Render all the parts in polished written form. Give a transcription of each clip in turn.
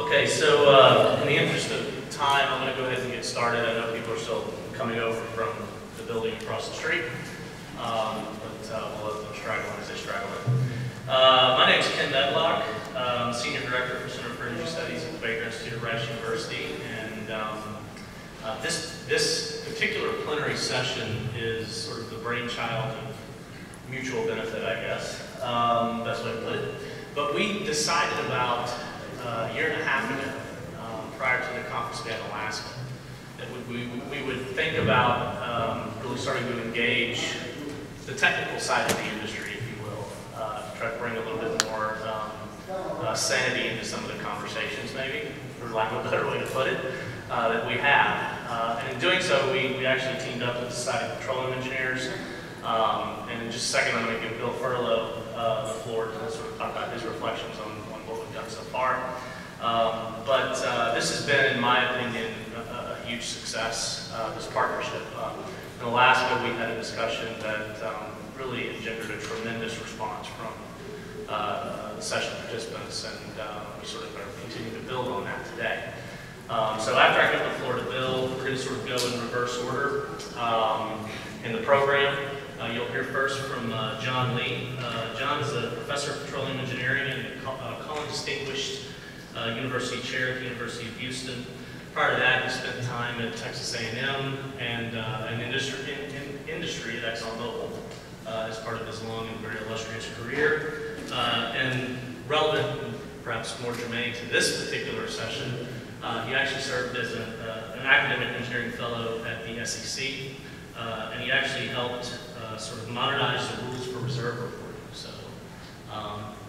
Okay, so in the interest of time, I'm going to go ahead and get started. I know people are still coming over from the building across the street, but we'll let them straggle as they straggle in. My name is Ken Medlock. I'm Senior Director for Center for Energy Studies at the Baker Institute of Rice University, and this particular plenary session is sort of the brainchild of mutual benefit, I guess, best way to put it. But we decided about a year and a half ago, prior to the conference we had in Alaska, that we would think about really starting to engage the technical side of the industry, if you will, to try to bring a little bit more sanity into some of the conversations, maybe, for lack of a better way to put it, that we have. And in doing so, we actually teamed up with the Society of Petroleum Engineers. And in just a second, I'm going to give Bill Furlow the floor to sort of talk about his reflections on what we've done so far. But this has been, in my opinion, a huge success, this partnership. In Alaska, we had a discussion that really engendered a tremendous response from the session participants, and we sort of are continuing to build on that today. So after I give the floor to Bill, we're going to sort of go in reverse order in the program. You'll hear first from John Lee. John is a professor of petroleum engineering and Collins Distinguished University Chair at the University of Houston. Prior to that, he spent time at Texas A&M and in industry at ExxonMobil as part of his long and very illustrious career. And relevant, and perhaps more germane to this particular session, he actually served as an academic engineering fellow at the SEC, and he actually helped sort of modernize the rules for reserve reporting. So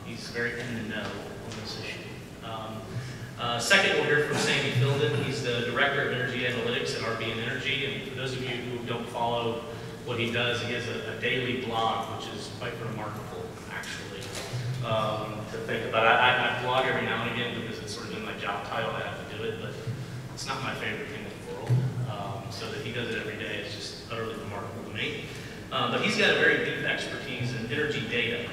he's very in the know on this issue. Second, we'll hear from Sandy Filden. He's the Director of Energy Analytics at RBN Energy. And for those of you who don't follow what he does, he has a daily blog, which is quite remarkable, actually, to think about. I blog every now and again because it's sort of in my job title. I have to do it, but it's not my favorite thing in the world. So that he does it every day is just utterly remarkable to me. But he's got a very deep expertise in energy data.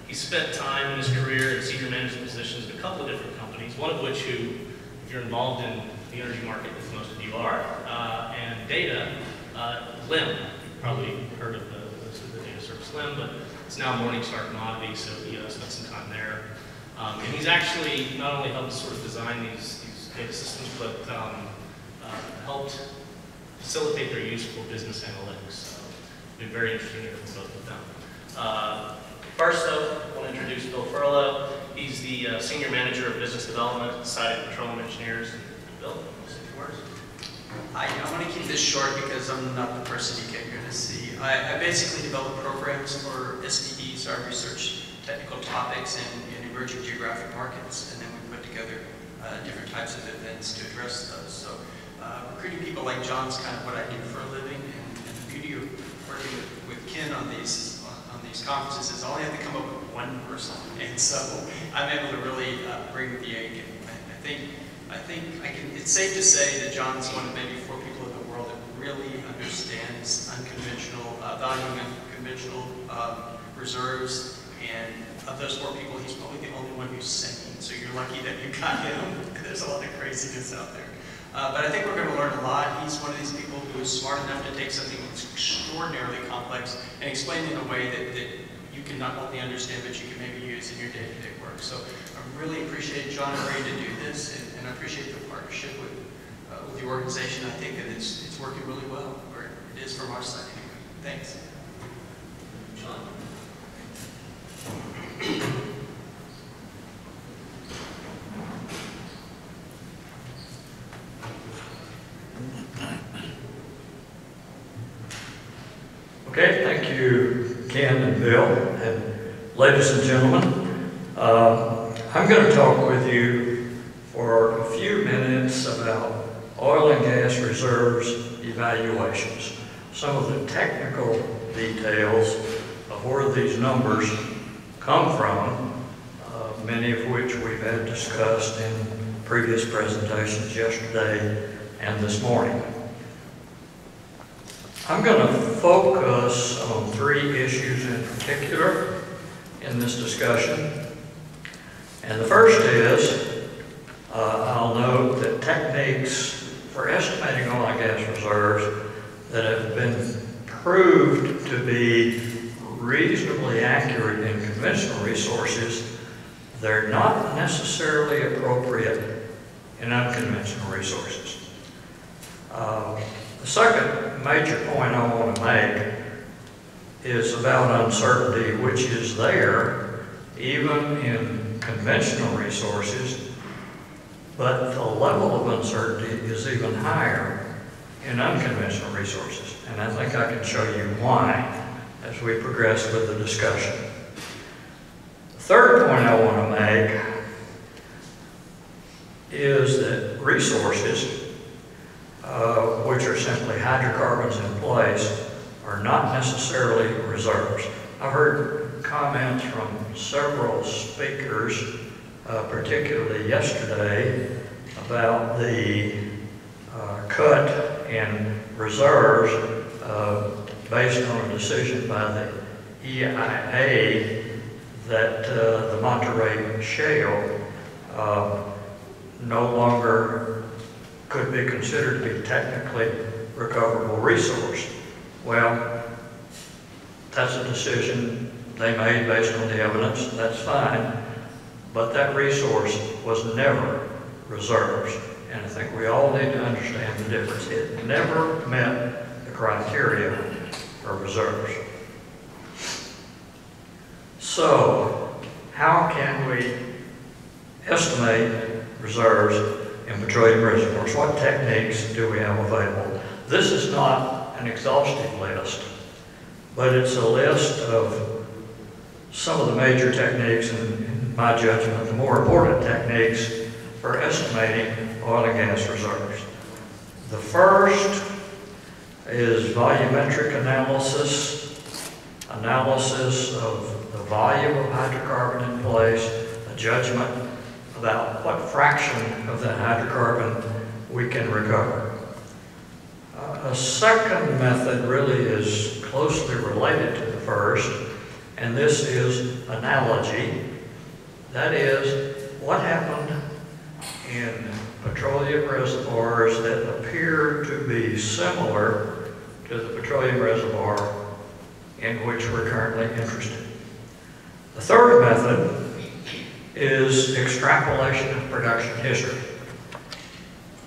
He spent time in his career in senior management positions at a couple of different companies, one of which if you're involved in the energy market, as most of you are, and data, LIM. You've probably heard of the data service LIM, but it's now Morningstar Commodity, so he spent some time there. And he's actually not only helped sort of design these data systems, but helped facilitate their use for business analytics. So it's been very interesting to hear from both of them. First, though, I want to introduce Bill Furlow. He's the Senior Manager of Business Development at the Society of Petroleum Engineers. Bill, say a few words. I want to keep this short because I'm not the person you came here to see. I basically develop programs for SDEs, our research technical topics in emerging geographic markets, and then we put together different types of events to address those. So recruiting people like John's kind of what I do for a living, and the beauty of working with Ken on these conferences is I only have to come up with one person, and so I'm able to really bring the A game. I think it's safe to say that John's one of maybe 4 people in the world that really understands unconventional, valuing unconventional reserves, and of those 4 people, he's probably the only one who's sane, so you're lucky that you got him. There's a lot of craziness out there. But I think we're going to learn a lot. He's one of these people who is smart enough to take something that's extraordinarily complex and explain it in a way that you can not only understand, but you can maybe use in your day-to-day work. So I really appreciate John agreeing to do this, and I appreciate the partnership with with the organization. I think that it's working really well, or it is from our side anyway. Thanks. John? Okay, thank you, Ken and Bill, and ladies and gentlemen. I'm going to talk with you for a few minutes about oil and gas reserves evaluations, some of the technical details of where these numbers come from, many of which we've had discussed in previous presentations yesterday and this morning. I'm going to focus on three issues in particular in this discussion. And the first is, I'll note that techniques for estimating oil and gas reserves that have been proved to be reasonably accurate in conventional resources, they're not necessarily appropriate in unconventional resources. The second major point I want to make is about uncertainty, which is there even in conventional resources, but the level of uncertainty is even higher in unconventional resources. And I think I can show you why as we progress with the discussion. The third point I want to make is that resources, which are simply hydrocarbons in place, are not necessarily reserves. I've heard comments from several speakers, particularly yesterday, about the cut in reserves based on a decision by the EIA that the Monterey Shale no longer could be considered to be technically recoverable resource. Well, that's a decision they made based on the evidence, that's fine, but that resource was never reserves. And I think we all need to understand the difference. It never met the criteria for reserves. So, how can we estimate reserves in petroleum reservoirs? What techniques do we have available? This is not an exhaustive list, but it's a list of some of the major techniques, and in my judgment, the more important techniques for estimating oil and gas reserves. The first is volumetric analysis of the volume of hydrocarbon in place, a judgment about what fraction of that hydrocarbon we can recover. A second method really is closely related to the first, and this is analogy. That is, what happened in petroleum reservoirs that appear to be similar to the petroleum reservoir in which we're currently interested. The third method is extrapolation of production history.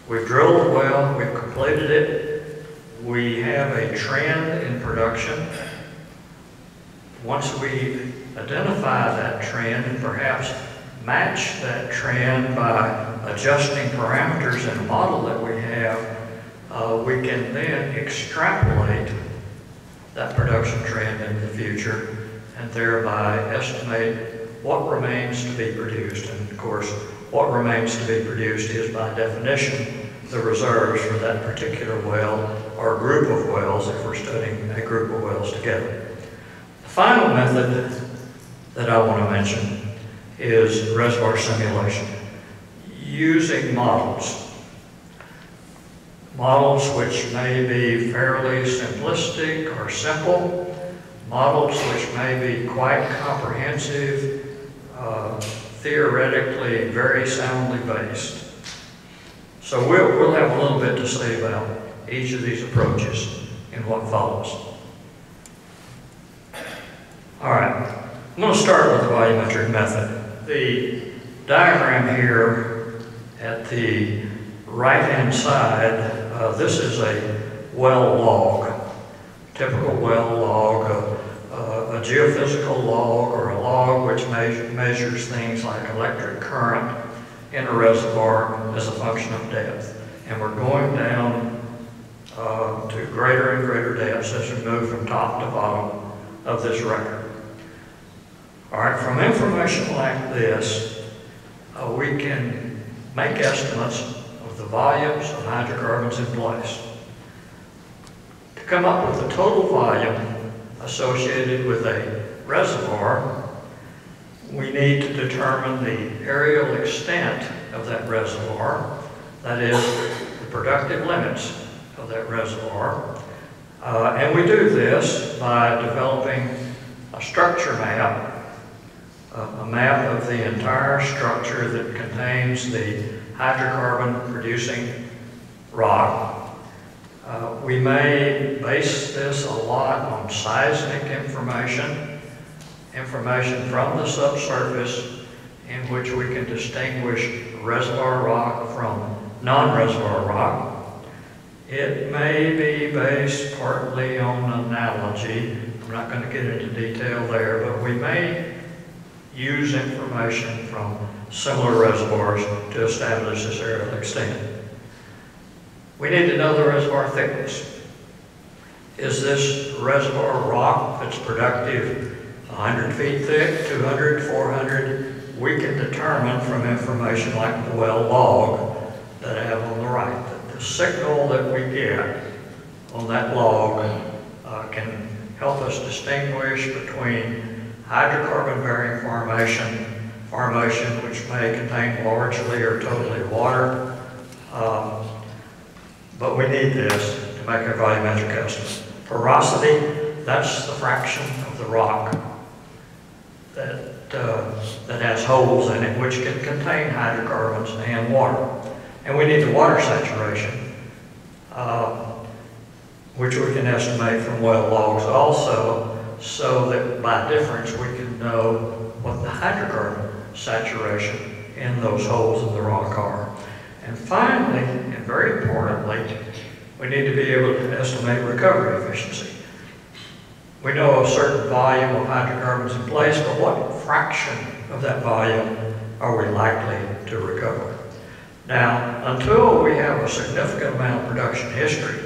We've drilled a well, we've completed it, we have a trend in production. Once we identify that trend and perhaps match that trend by adjusting parameters in a model that we have, we can then extrapolate that production trend in the future and thereby estimate what remains to be produced. And of course, what remains to be produced is by definition the reserves for that particular well or group of wells if we're studying a group of wells together. The final method that I want to mention is reservoir simulation, using models. Models which may be fairly simplistic or simple, models which may be quite comprehensive, theoretically very soundly based. So we'll have a little bit to say about each of these approaches in what follows. All right, I'm going to start with the volumetric method. The diagram here at the right-hand side, this is a well log, typical well log, a geophysical log, or a log which measures things like electric current in a reservoir as a function of depth. And we're going down to greater and greater depths as we move from top to bottom of this record. All right, from information like this, we can make estimates of the volumes of hydrocarbons in place. To come up with the total volume associated with a reservoir, we need to determine the areal extent of that reservoir, that is, the productive limits of that reservoir. And we do this by developing a structure map, a map of the entire structure that contains the hydrocarbon producing rock. We may base this a lot on seismic information from the subsurface, in which we can distinguish reservoir rock from non-reservoir rock. It may be based partly on analogy. I'm not going to get into detail there, but we may use information from similar reservoirs to establish this areal extent. We need to know the reservoir thickness. Is this reservoir rock that's productive 100 feet thick, 200, 400? We can determine from information like the well log that I have on the right, that the signal that we get on that log can help us distinguish between hydrocarbon-bearing formation which may contain largely or totally water, but we need this to make our volumetric estimate. Porosity, that's the fraction of the rock that has holes in it, which can contain hydrocarbons and water. And we need the water saturation, which we can estimate from well logs also, so that by difference we can know what the hydrocarbon saturation in those holes in the rock are. And finally, and very importantly, we need to be able to estimate recovery efficiency. We know a certain volume of hydrocarbons in place, but what fraction of that volume are we likely to recover? Now, until we have a significant amount of production history,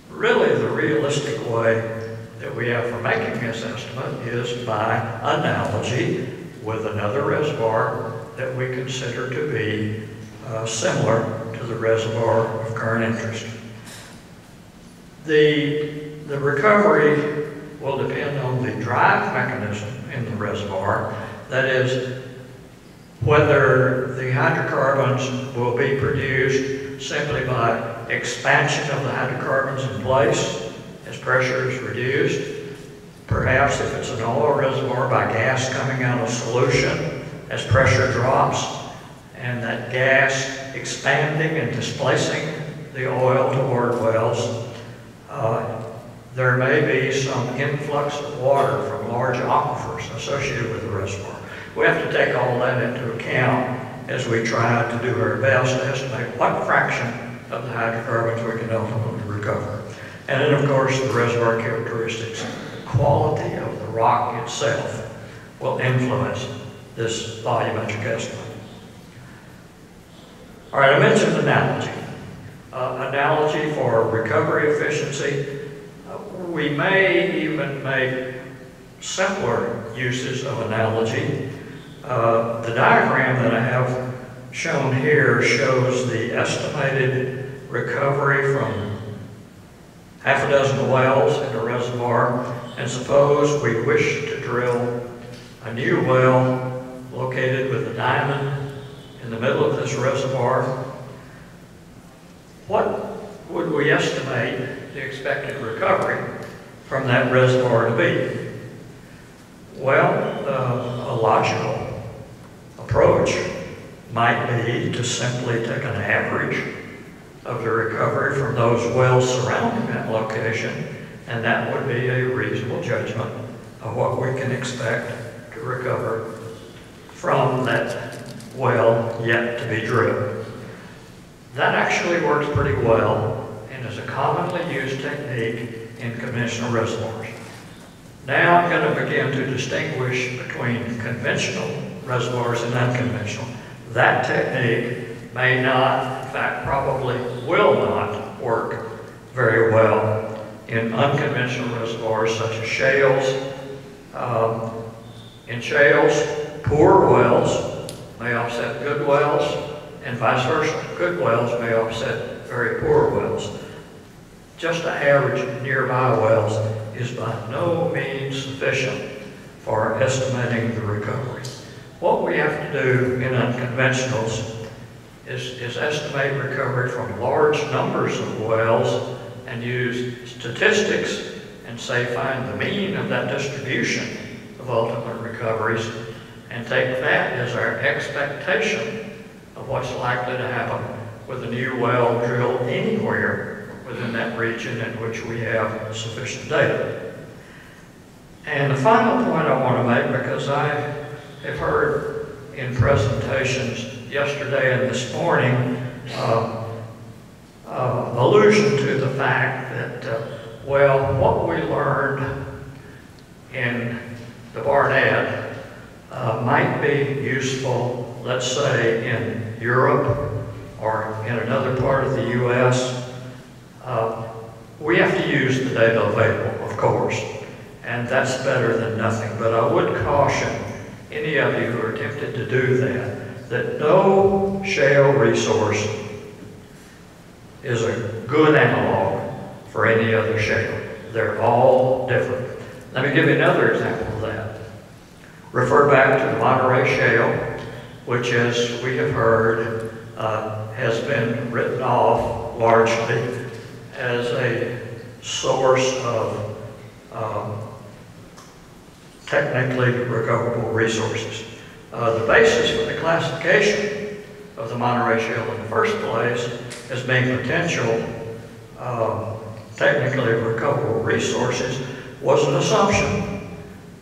really the realistic way that we have for making this estimate is by analogy with another reservoir that we consider to be similar to the reservoir of current interest. The recovery will depend on the drive mechanism in the reservoir, that is, whether the hydrocarbons will be produced simply by expansion of the hydrocarbons in place as pressure is reduced, perhaps if it's an oil reservoir by gas coming out of solution as pressure drops, and that gas expanding and displacing the oil toward wells. There may be some influx of water from large aquifers associated with the reservoir. We have to take all that into account as we try to do our best to estimate what fraction of the hydrocarbons we can ultimately recover. And then, of course, the reservoir characteristics, the quality of the rock itself will influence this volumetric estimate. All right, I mentioned analogy. Analogy for recovery efficiency. We may even make simpler uses of analogy. The diagram that I have shown here shows the estimated recovery from half a dozen wells in a reservoir, and suppose we wish to drill a new well located with a diamond in the middle of this reservoir. What would we estimate the expected recovery from that reservoir to be? Well, a logical approach might be to simply take an average of the recovery from those wells surrounding that location, and that would be a reasonable judgment of what we can expect to recover from that well yet to be drilled. That actually works pretty well and is a commonly used technique in conventional reservoirs. Now I'm going to begin to distinguish between conventional reservoirs and unconventional. That technique may not, in fact probably will not work very well in unconventional reservoirs such as shales. In shales, poor wells may offset good wells, and vice versa. Good wells may offset very poor wells. Just to average nearby wells is by no means sufficient for estimating the recovery. What we have to do in unconventionals is estimate recovery from large numbers of wells and use statistics and say find the mean of that distribution of ultimate recoveries and take that as our expectation of what's likely to happen with a new well drilled anywhere within that region in which we have sufficient data. And the final point I want to make, because I have heard in presentations yesterday and this morning allusion to the fact that, well, what we learned in the Barnett might be useful, let's say, in Europe or in another part of the U.S. We have to use the data available, of course, and that's better than nothing. But I would caution any of you who are tempted to do that no shale resource is a good analog for any other shale. They're all different. Let me give you another example of that. Refer back to the Monterey Shale, which, as we have heard, has been written off largely as a source of technically recoverable resources. The basis for the classification of the Monterey Shale in the first place as being potential technically recoverable resources was an assumption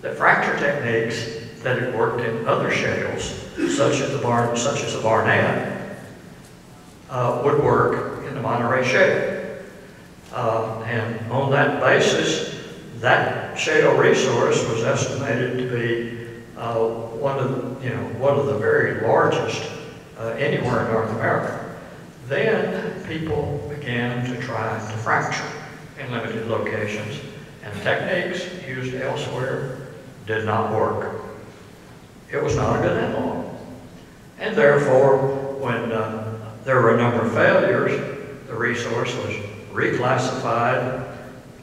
that fracture techniques that had worked in other shales, such as the Barnett, would work in the Monterey Shale. And on that basis, that shale resource was estimated to be one of the very largest anywhere in North America. Then people began to try to fracture in limited locations, and techniques used elsewhere did not work. It was not a good analog. And therefore, when there were a number of failures, the resource was reclassified,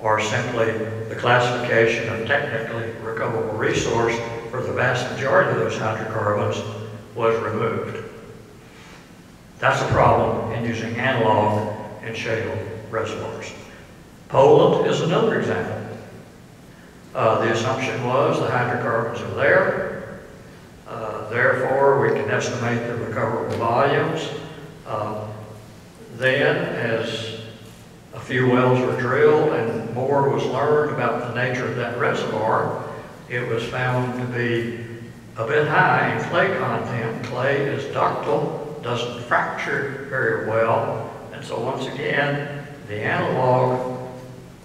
or simply the classification of technically recoverable resource for the vast majority of those hydrocarbons was removed. That's a problem in using analog in shale reservoirs. Poland is another example. The assumption was the hydrocarbons are there, therefore we can estimate the recoverable volumes. Then, as a few wells were drilled and more was learned about the nature of that reservoir, it was found to be a bit high in clay content. Clay is ductile, doesn't fracture very well, and so once again, the analog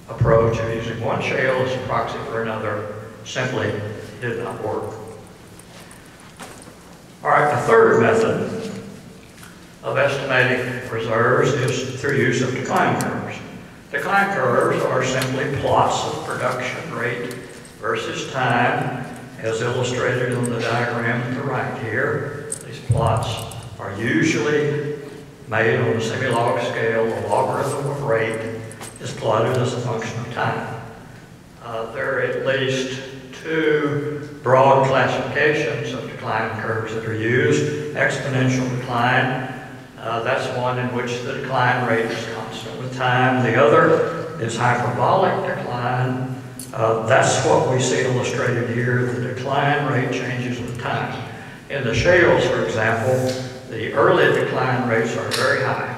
approach of using one shale as a proxy for another simply did not work. All right, the third method of estimating reserves is through use of decline curves. Decline curves are simply plots of production rate versus time, as illustrated on the diagram to the right here. These plots are usually made on a semi-log scale. The logarithm of rate is plotted as a function of time. There are at least two broad classifications of decline curves that are used. Exponential decline, that's one in which the decline rate is constant with time. The other is hyperbolic decline. That's what we see illustrated here. The decline rate changes with time. In the shales, for example, the early decline rates are very high,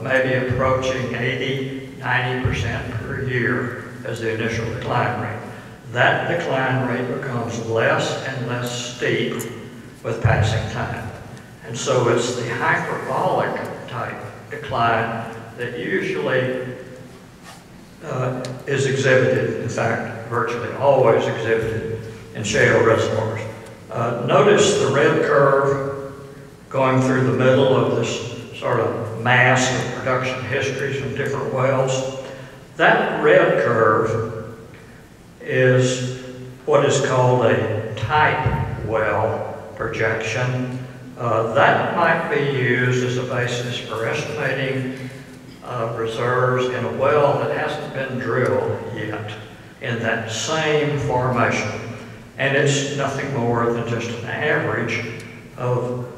maybe approaching 80, 90% per year as the initial decline rate. That decline rate becomes less and less steep with passing time. And so it's the hyperbolic type decline that usually is exhibited, in fact, virtually always exhibited in shale reservoirs. Notice the red curve going through the middle of this sort of mass of production histories from different wells. That red curve is what is called a type well projection. That might be used as a basis for estimating reserves in a well that hasn't been drilled yet in that same formation. And it's nothing more than just an average of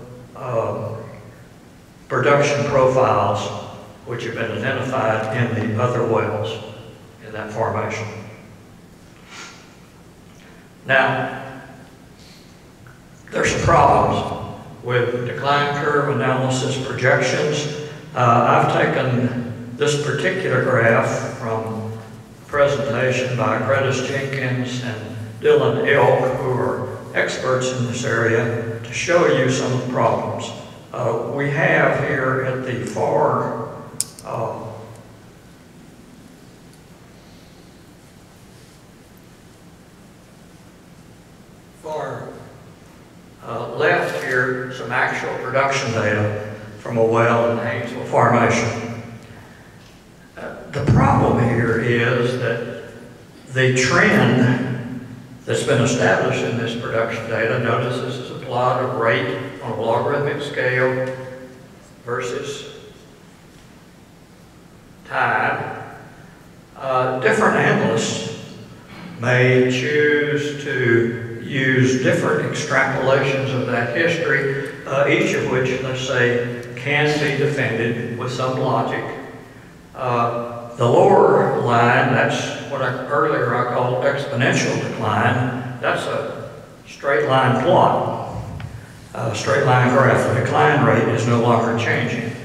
production profiles which have been identified in the other wells in that formation. Now, there's some problems with decline curve analysis projections. I've taken this particular graph from a presentation by Gredis Jenkins and Dylan Elk, who are experts in this area, to show you some of the problems. We have here at the far left here some actual production data from a well in the Haynesville Formation. The problem here is that the trend that's been established in this production data, notice this is a plot of rate on a logarithmic scale versus time. Different analysts may choose to use different extrapolations of that history, each of which, let's say, can be defended with some logic. The lower line, that's what earlier I called exponential decline. That's a straight line plot, a straight line graph. The decline rate is no longer changing.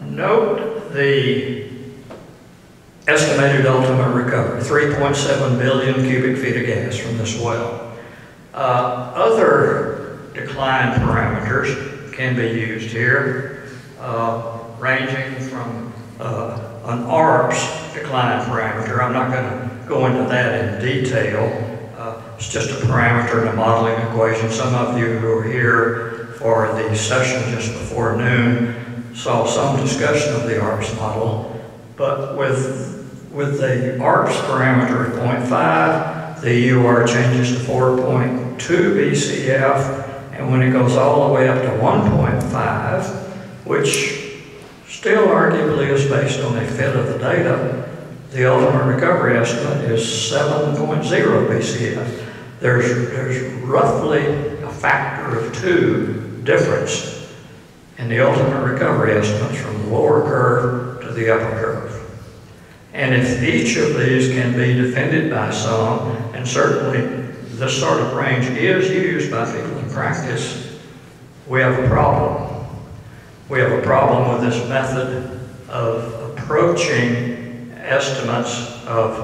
Note the estimated ultimate recovery, 3.7 billion cubic feet of gas from this well. Other decline parameters can be used here, ranging from an ARPS decline parameter. I'm not going to go into that in detail. It's just a parameter in a modeling equation. Some of you who were here for the session just before noon saw some discussion of the ARPS model. But with the ARPS parameter at 0.5, the EUR changes to 4.2 BCF, and when it goes all the way up to 1.5, which still arguably is based on a fit of the data, the ultimate recovery estimate is 7.0 BCF. There's roughly a factor of 2 difference in the ultimate recovery estimates from the lower curve to the upper curve. And if each of these can be defended by some, and certainly this sort of range is used by people in practice, we have a problem. We have a problem with this method of approaching estimates of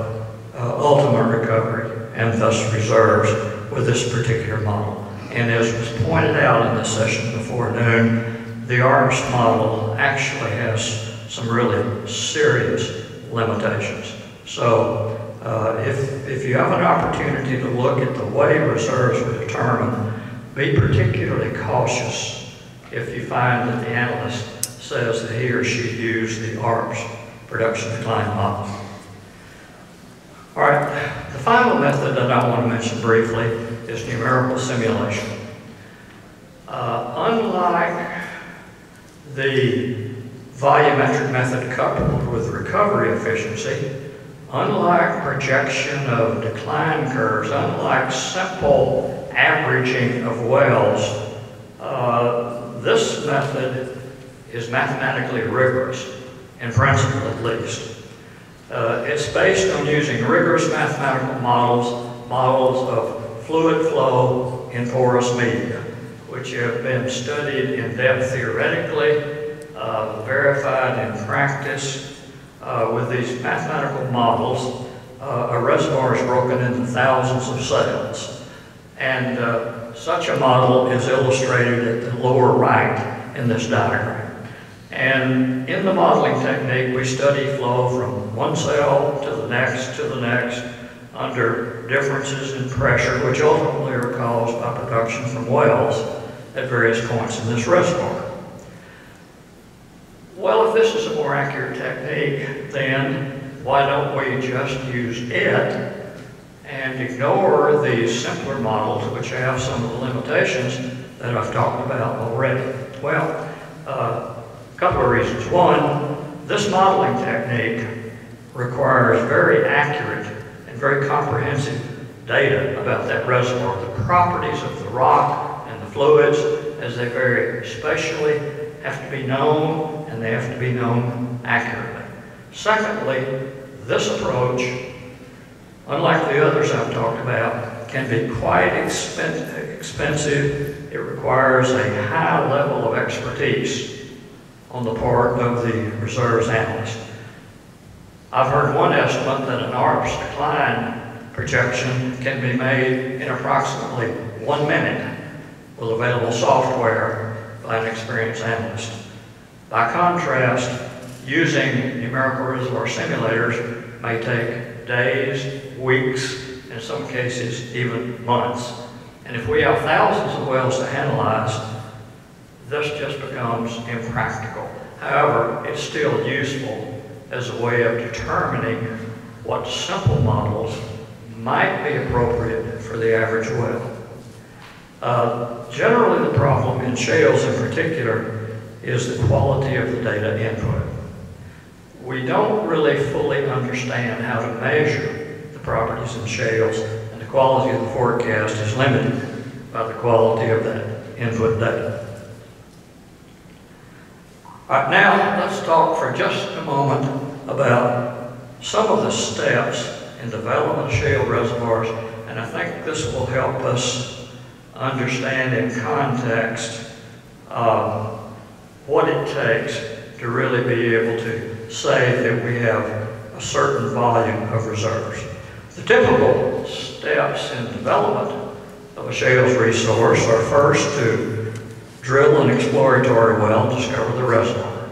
ultimate recovery and thus reserves with this particular model. And as was pointed out in the session before noon, the ARPS model actually has some really serious limitations. So if you have an opportunity to look at the way reserves were determined, be particularly cautious if you find that the analyst says that he or she used the ARPS production decline model. All right, the final method that I want to mention briefly is numerical simulation. Unlike the volumetric method coupled with recovery efficiency, unlike projection of decline curves, unlike simple averaging of wells, this method is mathematically rigorous, in principle at least. It's based on using rigorous mathematical models of fluid flow in porous media, which have been studied in depth theoretically, verified in practice. With these mathematical models, a reservoir is broken into thousands of cells. And such a model is illustrated at the lower right in this diagram. And in the modeling technique, we study flow from one cell to the next, under differences in pressure, which ultimately are caused by production from wells at various points in this reservoir. Well, if this is a more accurate technique, then why don't we just use it and ignore these simpler models, which have some of the limitations that I've talked about already? Well, a couple of reasons. One, this modeling technique requires very accurate and very comprehensive data about that reservoir, the properties of the rock and the fluids as they vary spatially have to be known, and they have to be known accurately. Secondly, this approach, unlike the others I've talked about, can be quite expensive. It requires a high level of expertise on the part of the reserves analyst. I've heard one estimate that an ARPS decline projection can be made in approximately 1 minute with available software by an experienced analyst. By contrast, using numerical reservoir simulators may take days, weeks, in some cases even months. And if we have thousands of wells to analyze, this just becomes impractical. However, it's still useful as a way of determining what simple models might be appropriate for the average well. Generally, the problem in shales in particular is the quality of the data input. We don't really fully understand how to measure the properties in shales, and the quality of the forecast is limited by the quality of that input data. All right, now let's talk for just a moment about some of the steps in development of shale reservoirs, and I think this will help us understand in context what it takes to really be able to say that we have a certain volume of reserves. The typical steps in development of a shales resource are first to drill an exploratory well and discover the reservoir.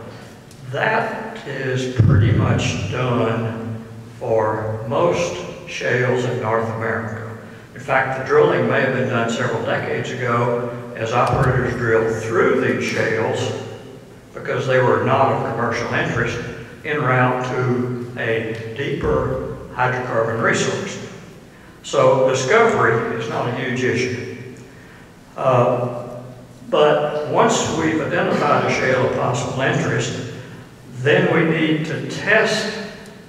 That is pretty much done for most shales in North America. In fact, the drilling may have been done several decades ago as operators drilled through these shales because they were not of commercial interest en route to a deeper hydrocarbon resource. So discovery is not a huge issue. But once we've identified a shale of possible interest, then we need to test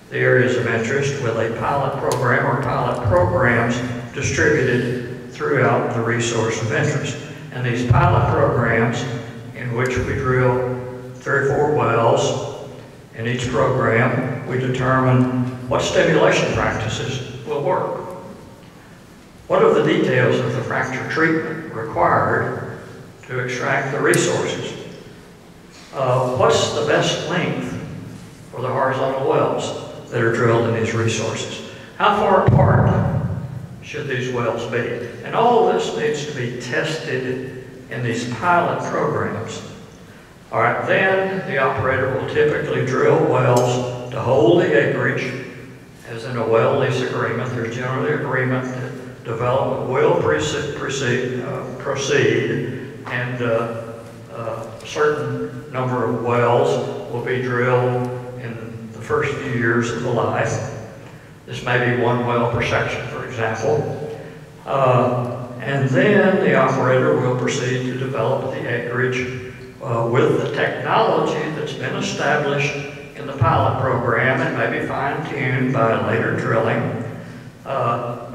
the areas of interest with a pilot program or pilot programs distributed throughout the resource of interest. And these pilot programs, in which we drill 3 or 4 wells, in each program we determine what stimulation practices will work. What are the details of the fracture treatment required to extract the resources? What's the best length for the horizontal wells that are drilled in these resources? How far apart should these wells be? And all of this needs to be tested in these pilot programs. All right, then the operator will typically drill wells to hold the acreage. As in a well lease agreement, there's generally agreement that development will proceed and a certain number of wells will be drilled in the first few years of the life. This may be 1 well per section, for example. And then the operator will proceed to develop the acreage with the technology that's been established in the pilot program and maybe fine-tuned by later drilling.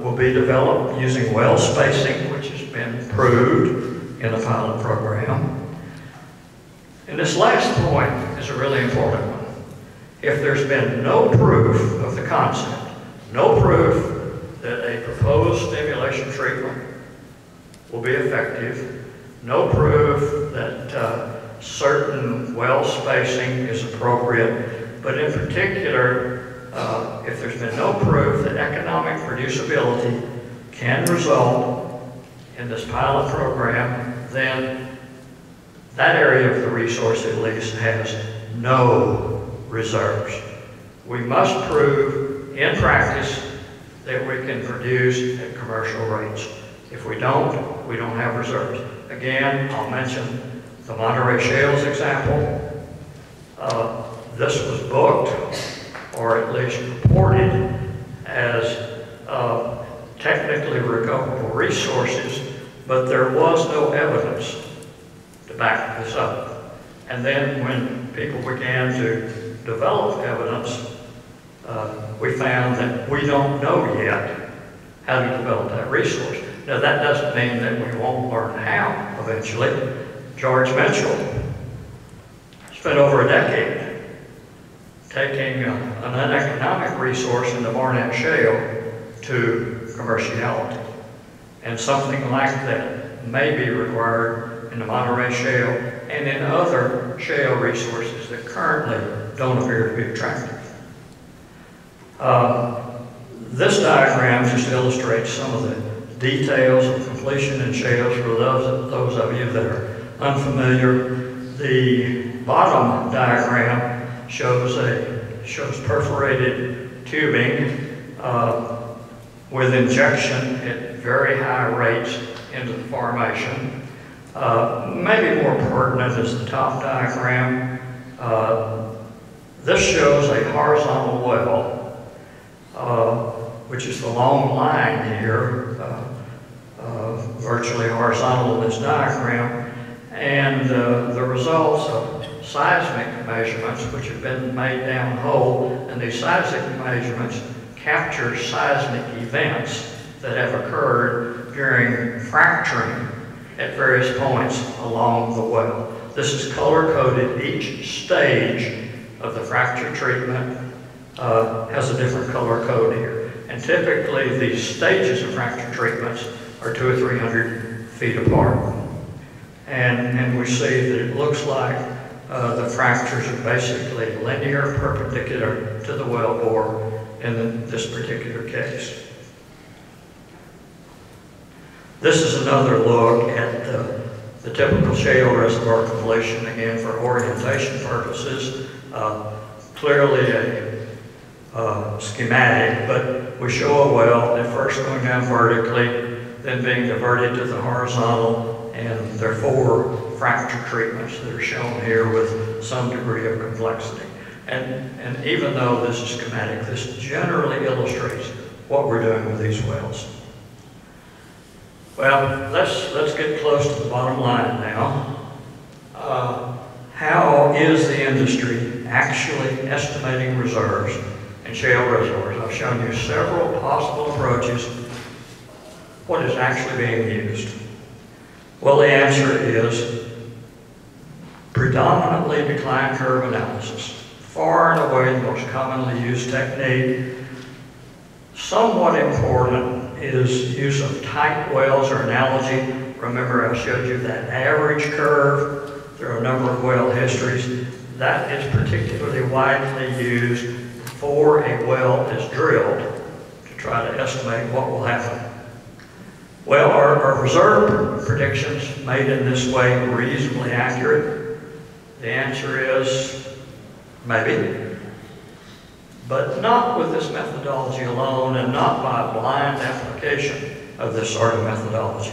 Will be developed using well spacing, which has been proved in the pilot program. And this last point is a really important one. If there's been no proof of the concept, no proof that a proposed stimulation treatment will be effective, no proof that certain well spacing is appropriate, but in particular, if there's been no proof that economic producibility can result in this pilot program, then that area of the resource at least has no reserves. We must prove in practice that we can produce at commercial rates. If we don't have reserves. Again, I'll mention the Monterey Shale's example. This was booked, or at least reported, as technically recoverable resources, but there was no evidence to back this up. And then when people began to develop evidence, we found that we don't know yet how to develop that resource. Now that doesn't mean that we won't learn how eventually. George Mitchell spent over a decade taking an uneconomic resource in the Barnett Shale to commerciality. And something like that may be required in the Monterey Shale and in other shale resources that currently don't appear to be attractive. This diagram just illustrates some of the details of completion in shales for those of you that are unfamiliar. The bottom diagram shows perforated tubing with injection at very high rates into the formation. Maybe more pertinent is the top diagram. This shows a horizontal well, which is the long line here, virtually horizontal in this diagram, and the results of seismic measurements, which have been made down hole, and these seismic measurements capture seismic events that have occurred during fracturing at various points along the well. This is color-coded. Each stage of the fracture treatment has a different color code here. And typically these stages of fracture treatments are 200 or 300 feet apart. And we see that it looks like the fractures are basically linear, perpendicular to the wellbore in this particular case. This is another look at the typical shale reservoir completion, again for orientation purposes. Clearly a schematic, but we show a well at first going down vertically, then being diverted to the horizontal, and there are 4 fracture treatments that are shown here with some degree of complexity. And even though this is schematic, this generally illustrates what we're doing with these wells. Well, let's get close to the bottom line now. How is the industry actually estimating reserves in shale reservoirs? I've shown you several possible approaches. What is actually being used? Well, the answer is predominantly decline curve analysis. Far and away the most commonly used technique. Somewhat important is use of type wells or analogy. Remember I showed you that average curve. There are a number of well histories. That is particularly widely used before a well is drilled to try to estimate what will happen. Well, are reserve predictions made in this way reasonably accurate? The answer is maybe, but not with this methodology alone and not by blind application of this sort of methodology.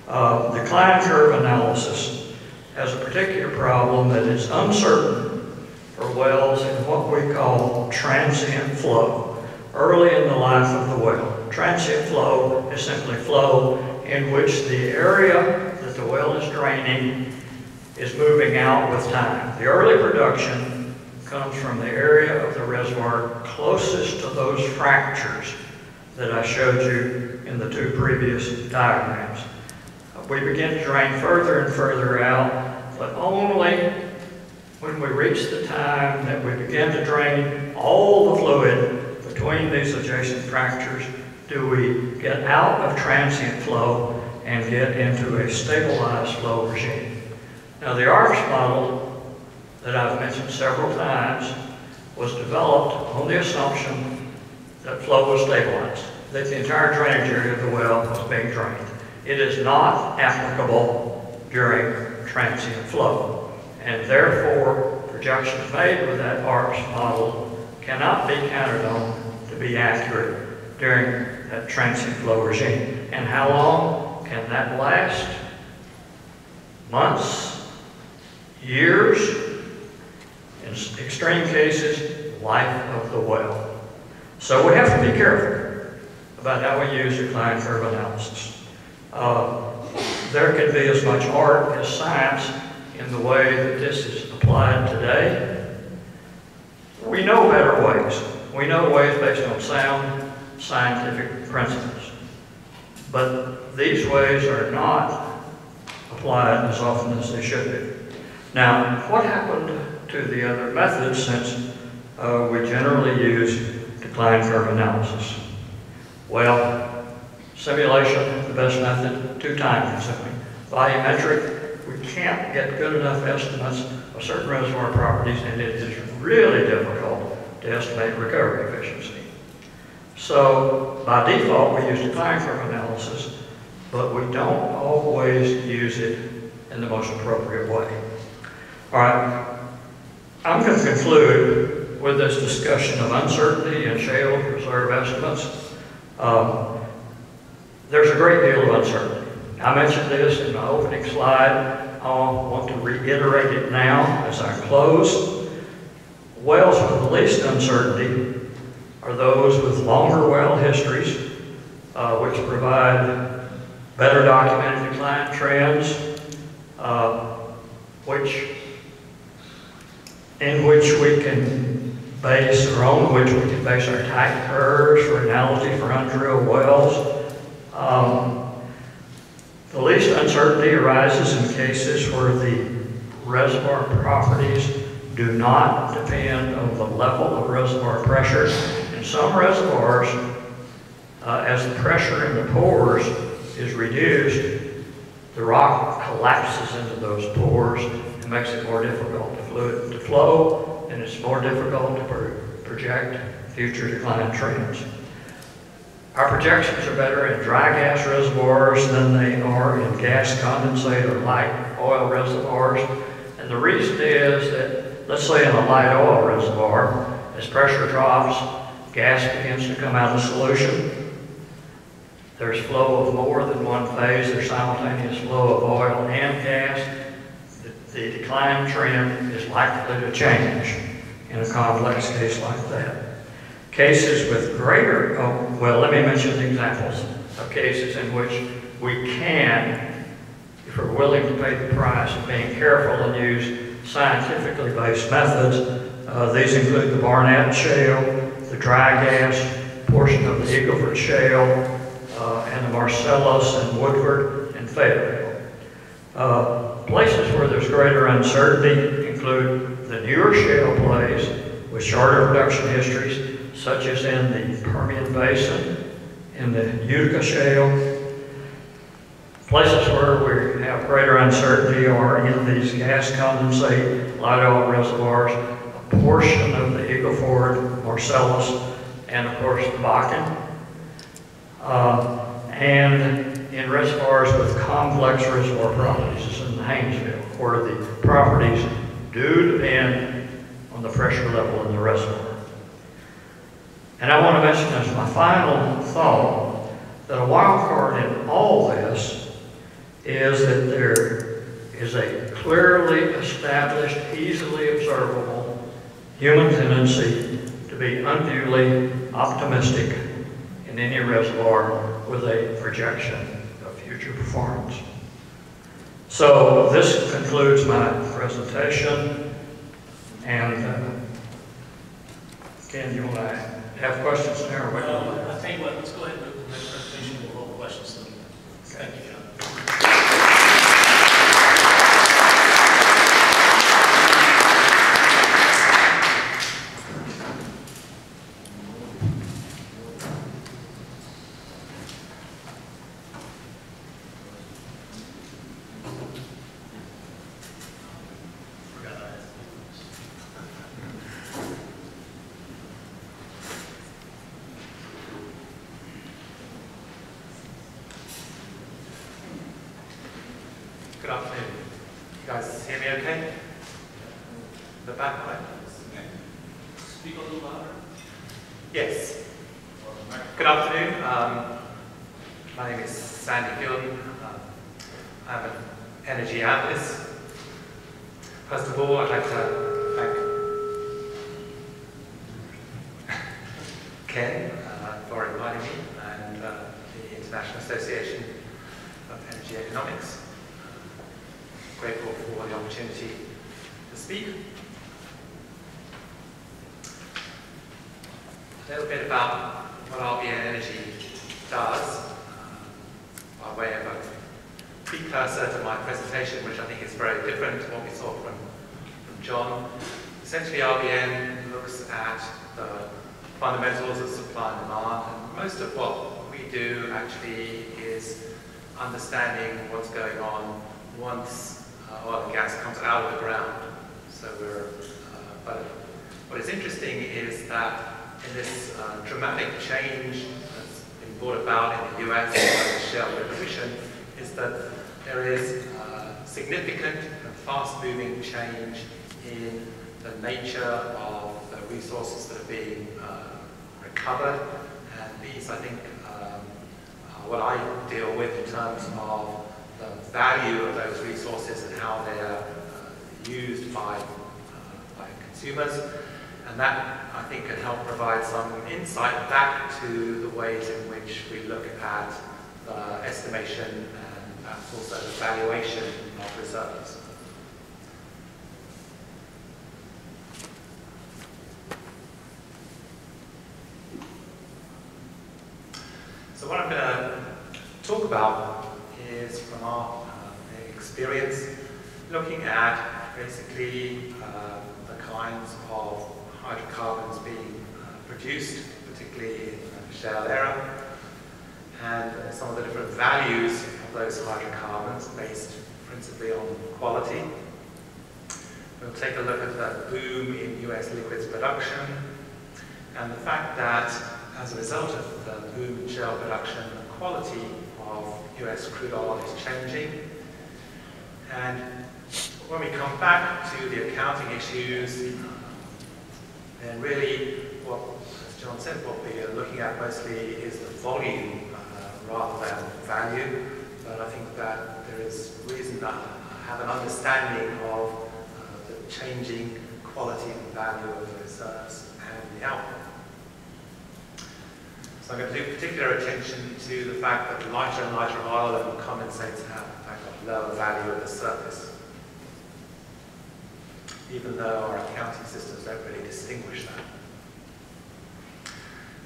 Decline curve analysis has a particular problem that is uncertain for wells in what we call transient flow, early in the life of the well. Transient flow is simply flow in which the area that the well is draining is moving out with time. The early production comes from the area of the reservoir closest to those fractures that I showed you in the 2 previous diagrams. We begin to drain further and further out, but only when we reach the time that we begin to drain all the fluid between these adjacent fractures do we get out of transient flow and get into a stabilized flow regime. Now the ARCS model that I've mentioned several times was developed on the assumption that flow was stabilized, that the entire drainage area of the well was being drained. it is not applicable during transient flow. And therefore, projections made with that ARPS model cannot be counted on to be accurate during that transient flow regime. And how long can that last? Months? Years? In extreme cases, life of the well. So we have to be careful about how we use decline curve analysis. There can be as much art as science in the way that this is applied today. We know better ways. We know ways based on sound scientific principles. But these ways are not applied as often as they should be. Now, what happened to the other methods since we generally use decline curve analysis? Well, simulation, the best method, too time consuming. Volumetric, we can't get good enough estimates of certain reservoir properties, and it is really difficult to estimate recovery efficiency. So, by default, we use decline curve analysis, but we don't always use it in the most appropriate way. All right, I'm going to conclude with this discussion of uncertainty in shale reserve estimates. There's a great deal of uncertainty. I mentioned this in my opening slide. I want to reiterate it now as I close. Wells with the least uncertainty are those with longer well histories, which provide better documented decline trends, in which we can base, or on which we can base our type curves for analogy for undrilled wells. The least uncertainty arises in cases where the reservoir properties do not depend on the level of reservoir pressure. In some reservoirs, as the pressure in the pores is reduced, the rock collapses into those pores and makes it more difficult to flow, and it's more difficult to project future decline trends. Our projections are better in dry gas reservoirs than they are in gas condensate or light oil reservoirs. And the reason is that, let's say in a light oil reservoir, as pressure drops, gas begins to come out of solution. There's flow of more than one phase. There's simultaneous flow of oil and gas. The decline trend is likely to change in a complex case like that. Cases with greater, well, let me mention the examples of cases in which we can, if we're willing to pay the price of being careful and use scientifically based methods. These include the Barnett Shale, the dry gas portion of the Eagle Ford Shale, and the Marcellus and Woodford and Fayetteville. Places where there's greater uncertainty include the newer shale plays with shorter production histories, such as in the Permian Basin, in the Utica Shale. Places where we have greater uncertainty are in these gas condensate light oil reservoirs, a portion of the Eagle Ford, Marcellus, and of course the Bakken. And in reservoirs with complex reservoir properties, as in the Haynesville, where the properties do depend on the pressure level in the reservoir. And I want to mention as my final thought that a wild card in all this is that there is a clearly established, easily observable human tendency to be unduly optimistic in any reservoir with a projection of future performance. So this concludes my presentation. And Ken, you want to have questions now? I think let's go ahead and move to the next presentation. We'll hold questions then. Thank you, John. You guys hear me okay? The back, right? Speak a little louder. Yes. Good afternoon. My name is Sandy Gilden. I'm an energy analyst. First of all, I'd like to thank Ken for inviting me and the International Association of Energy Economics. Grateful for the opportunity to speak. A little bit about what RBN Energy does, by way of a precursor to my presentation, which I think is very different to what we saw from John. Essentially, RBN looks at the fundamentals of supply and demand, and most of what we do actually is understanding what's going on once oil and gas comes out of the ground. So but what is interesting is that in this dramatic change that's been brought about in the US by the Shale Revolution, is that there is significant and fast-moving change in the nature of the resources that are being recovered. And these, I think, are what I deal with in terms of the value of those resources and how they are used by consumers. And that, I think, can help provide some insight back to the ways in which we look at estimation and perhaps also the valuation of reserves. So what I'm going to talk about is from our experience looking at basically the kinds of hydrocarbons being produced, particularly in the Shale era, and some of the different values of those hydrocarbons based principally on quality. We'll take a look at the boom in US liquids production and the fact that as a result of the boom in shale production, the quality of US crude oil is changing. And when we come back to the accounting issues, then really, as John said, what we are looking at mostly is the volume rather than value. But I think that there is reason to have an understanding of the changing quality and value of the reserves and the output. So I'm going to do particular attention to the fact that lighter and lighter oil and condensates have in fact got lower value at the surface, even though our accounting systems don't really distinguish that.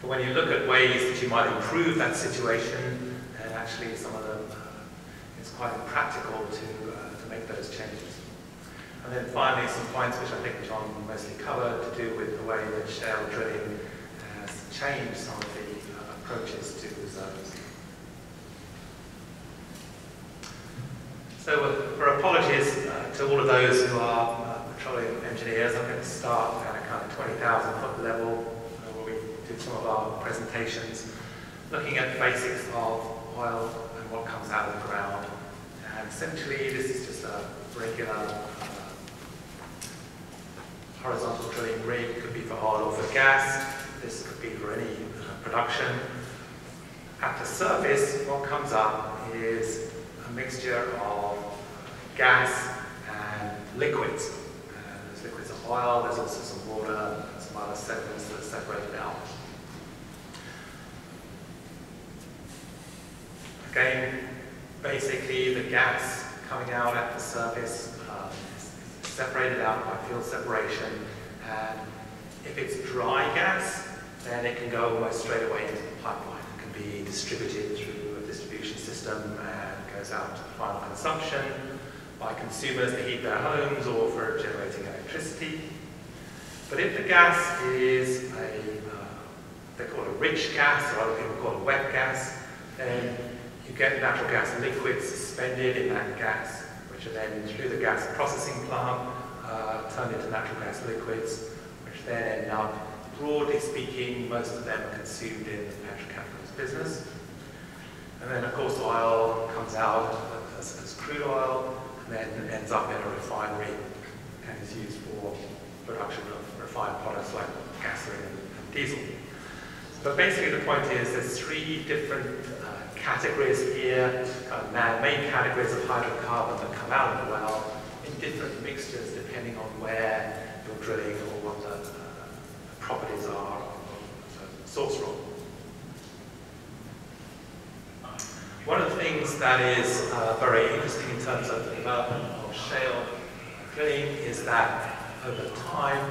But when you look at ways that you might improve that situation, and actually some of them, it's quite impractical to make those changes. And then finally some points which I think John mostly covered to do with the way that shale drilling has changed some of the approaches to reserves. So for apologies to all of those who are petroleum engineers, I'm going to start at a kind of 20,000 foot level where we did some of our presentations looking at the basics of oil and what comes out of the ground. And essentially this is just a regular horizontal drilling rig. It could be for oil or for gas. This could be for any production. At the surface, what comes up is a mixture of gas and liquids. Those liquids are oil, there's also some water and some other sediments that are separated out. Again, basically the gas coming out at the surface is separated out by field separation, and if it's dry gas, then it can go almost straight away into the pipeline. It can be distributed through a distribution system and goes out to final consumption by consumers to heat their homes or for generating electricity. But if the gas is they call it a rich gas, or other people call it wet gas, then you get natural gas liquids suspended in that gas, which are then through the gas processing plant turned into natural gas liquids, which then end up, broadly speaking, most of them are consumed in the petrochemicals business. And then, of course, oil comes out as crude oil, then ends up in a refinery and is used for production of refined products like gasoline and diesel. But basically the point is there's three different categories here, man-made categories of hydrocarbon that come out of the well in different mixtures depending on where you're drilling or what the properties are of the source rock. One of the things that is very interesting in terms of the development of shale drilling is that over time